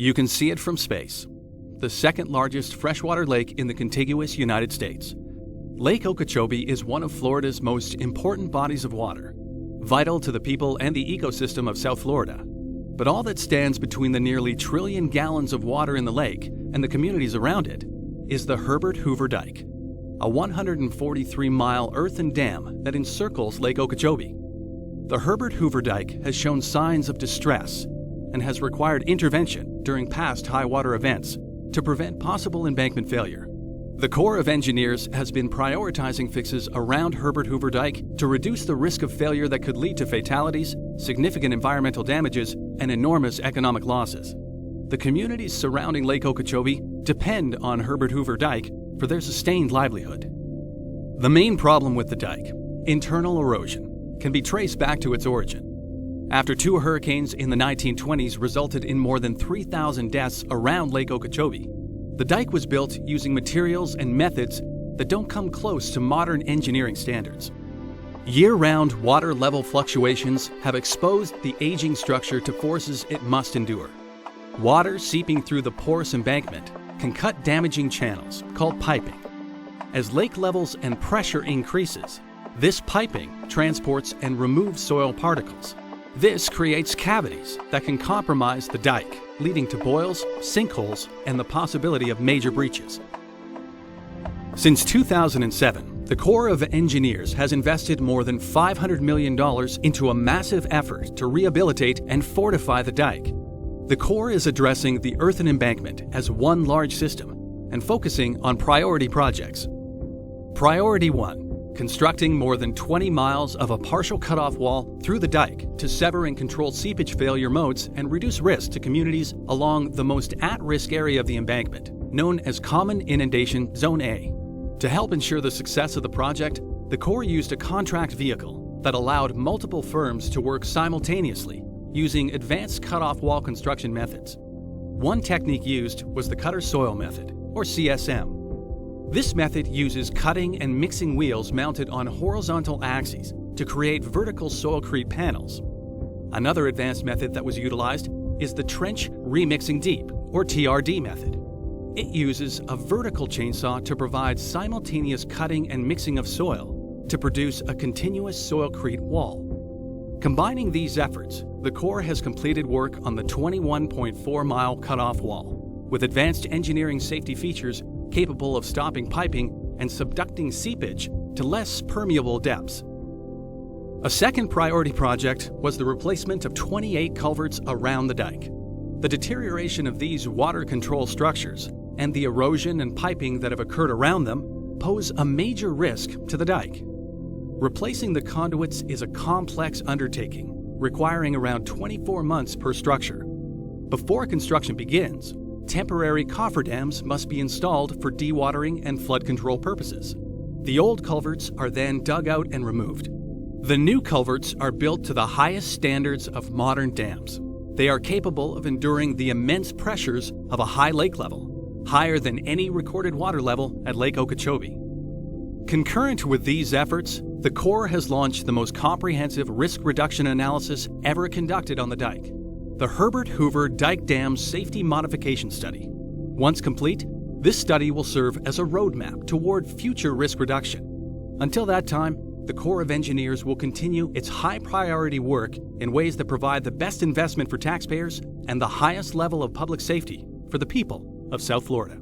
You can see it from space. The second largest freshwater lake in the contiguous United States. Lake Okeechobee is one of Florida's most important bodies of water, vital to the people and the ecosystem of South Florida. But all that stands between the nearly trillion gallons of water in the lake and the communities around it is the Herbert Hoover Dike, a 143-mile earthen dam that encircles Lake Okeechobee. The Herbert Hoover Dike has shown signs of distress and has required intervention during past high water events to prevent possible embankment failure. The Corps of Engineers has been prioritizing fixes around Herbert Hoover Dike to reduce the risk of failure that could lead to fatalities, significant environmental damages, and enormous economic losses. The communities surrounding Lake Okeechobee depend on Herbert Hoover Dike for their sustained livelihood. The main problem with the dike, internal erosion, can be traced back to its origin. After two hurricanes in the 1920s resulted in more than 3,000 deaths around Lake Okeechobee, the dike was built using materials and methods that don't come close to modern engineering standards. Year-round water level fluctuations have exposed the aging structure to forces it must endure. Water seeping through the porous embankment can cut damaging channels, called piping. As lake levels and pressure increases, this piping transports and removes soil particles. This creates cavities that can compromise the dike, leading to boils, sinkholes, and the possibility of major breaches. Since 2007, the Corps of Engineers has invested more than $500 million into a massive effort to rehabilitate and fortify the dike. The Corps is addressing the earthen embankment as one large system and focusing on priority projects. Priority 1. Constructing more than 20 miles of a partial cutoff wall through the dike to sever and control seepage failure modes and reduce risk to communities along the most at-risk area of the embankment, known as Common Inundation Zone A. To help ensure the success of the project, the Corps used a contract vehicle that allowed multiple firms to work simultaneously using advanced cutoff wall construction methods. One technique used was the cutter soil method, or CSM. This method uses cutting and mixing wheels mounted on horizontal axes to create vertical soilcrete panels. Another advanced method that was utilized is the trench remixing deep, or TRD method. It uses a vertical chainsaw to provide simultaneous cutting and mixing of soil to produce a continuous soilcrete wall. Combining these efforts, the Corps has completed work on the 21.4-mile cutoff wall, with advanced engineering safety features capable of stopping piping and subducting seepage to less permeable depths. A second priority project was the replacement of 28 culverts around the dike. The deterioration of these water control structures and the erosion and piping that have occurred around them pose a major risk to the dike. Replacing the conduits is a complex undertaking, requiring around 24 months per structure. Before construction begins, temporary cofferdams must be installed for dewatering and flood control purposes. The old culverts are then dug out and removed. The new culverts are built to the highest standards of modern dams. They are capable of enduring the immense pressures of a high lake level, higher than any recorded water level at Lake Okeechobee. Concurrent with these efforts, the Corps has launched the most comprehensive risk reduction analysis ever conducted on the dike, the Herbert Hoover Dike Dam Safety Modification Study. Once complete, this study will serve as a roadmap toward future risk reduction. Until that time, the Corps of Engineers will continue its high-priority work in ways that provide the best investment for taxpayers and the highest level of public safety for the people of South Florida.